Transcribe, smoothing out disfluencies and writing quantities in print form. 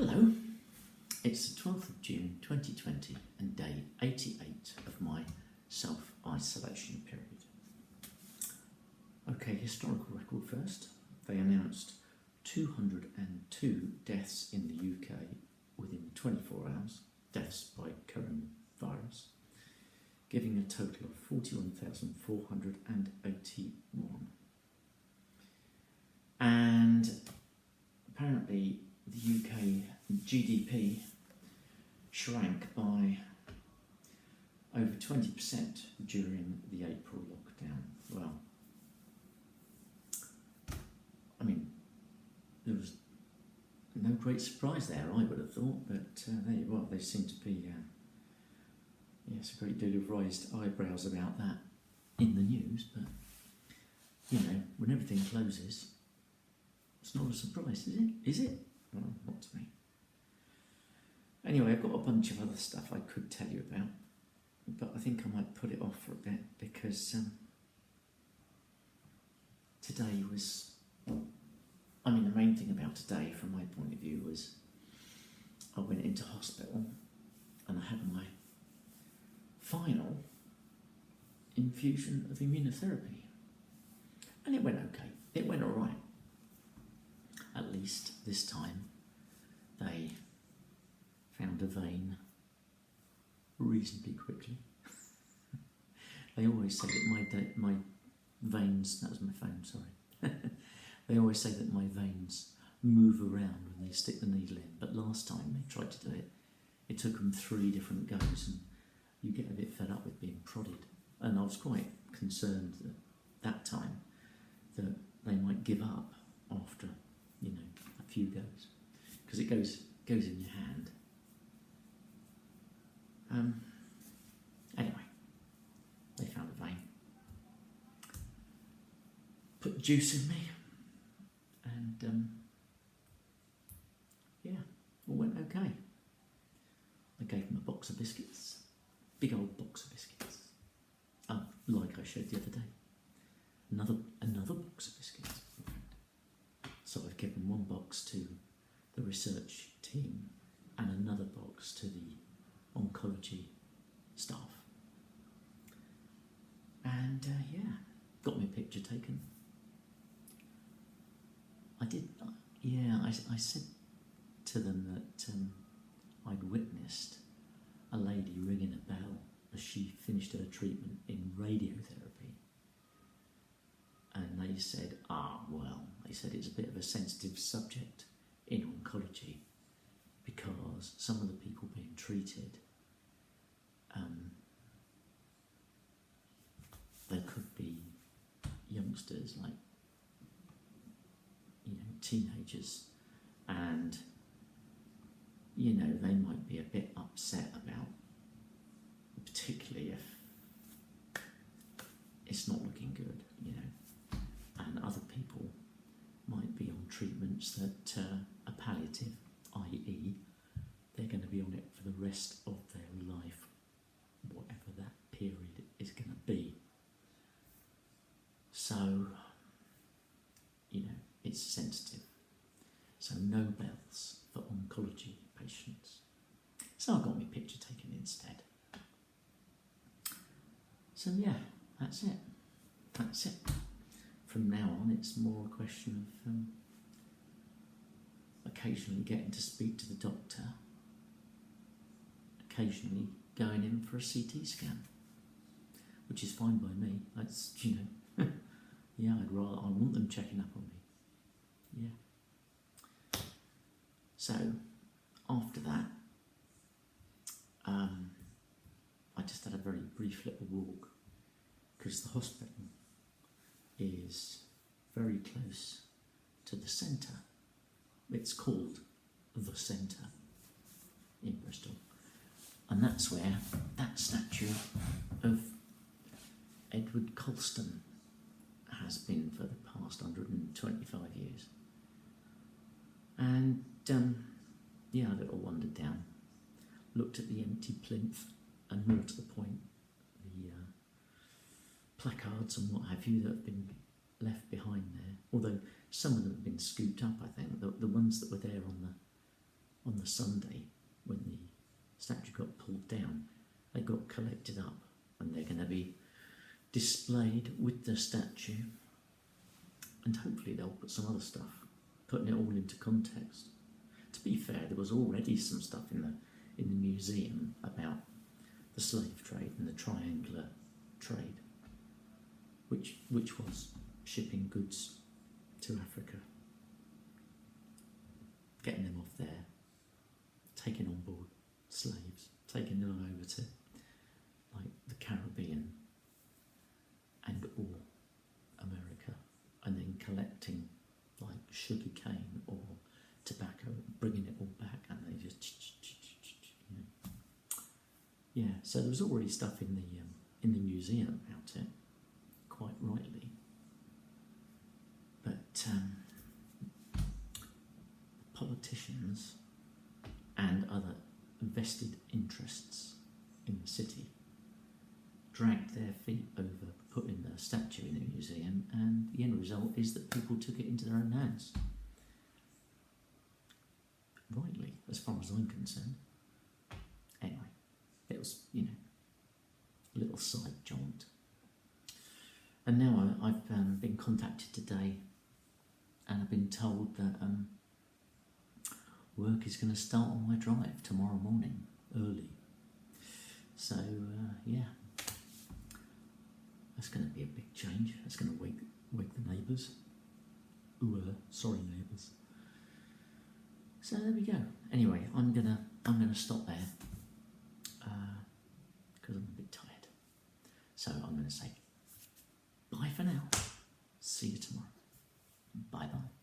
Hello, it's the 12th of June 2020 and day 88 of my self-isolation period. Okay, historical record first. They announced 202 deaths in the UK within 24 hours, deaths by coronavirus, giving a total of 41,481. And apparently the UK GDP shrank by over 20% during the April lockdown. Well, I mean, there was no great surprise there, I would have thought, but they seem to be, yes, a great deal of raised eyebrows about that in the news, but, you know, when everything closes, it's not a surprise, is it? Is it? Well, not to me. Anyway, I've got a bunch of other stuff I could tell you about, but I think I might put it off for a bit because today was, the main thing about today from my point of view was I went into hospital and I had my final infusion of immunotherapy. And it went okay. It went all right. At least this time they found a vein reasonably quickly. They always say that my veins, that was my phone, sorry. They always say that my veins move around when they stick the needle in, but last time they tried to do it, it took them 3 different goes and you get a bit fed up with being prodded. And I was quite concerned that time that they might give up after, a few goes, because it goes in your hand. Anyway, they found a vein, put juice in me, and all went okay. I gave them a box of biscuits, big old box of biscuits, like I showed the other day. Another box of biscuits. So I've given one box to the research team and another box to the oncology staff. And got my picture taken. I did, I said to them that I'd witnessed a lady ringing a bell as she finished her treatment in radiotherapy. And they said, they said it's a bit of a sensitive subject in oncology because some of the people being treated, there could be youngsters, like, teenagers, and, they might be a bit upset about, particularly if it's not looking good, and other people might be on treatments that are palliative, i.e. they're going to be on it for the rest of their life, whatever that period is going to be. So, it's sensitive. So no bells for oncology patients. So I got my picture taken instead. So that's it. That's it. From now on, it's more a question of occasionally getting to speak to the doctor, occasionally going in for a CT scan, which is fine by me. That's, I want them checking up on me. Yeah. So, after that, I just had a very brief little walk because the hospital is very close to the centre. It's called the Centre in Bristol, and that's where that statue of Edward Colston has been for the past 125 years. And I little wandered down, looked at the empty plinth, and more to the point, the placards and what have you that have been left behind there, although some of them have been scooped up, I think. The ones that were there on on the Sunday when the statue got pulled down, they got collected up and they're going to be displayed with the statue, and hopefully they'll put some other stuff, putting it all into context. To be fair, there was already some stuff in the museum about the slave trade and the triangular trade, which was shipping goods to Africa, getting them off there, taking on board slaves, taking them over to like the Caribbean and or America, and then collecting like sugar cane or tobacco, bringing it all back, and they just, you know. Yeah. So there was already stuff in the museum about it, quite rightly. But politicians and other vested interests in the city dragged their feet over putting the statue in the museum, and the end result is that people took it into their own hands. Rightly, as far as I'm concerned. Anyway, it was, you know, a little side jaunt. And now I've been contacted today, and I've been told that work is going to start on my drive tomorrow morning, early. So, yeah, that's going to be a big change. That's going to wake the neighbours. Sorry, neighbours. So there we go. Anyway, I'm gonna stop there because I'm a bit tired. So I'm going to say bye for now. See you tomorrow. Bye bye.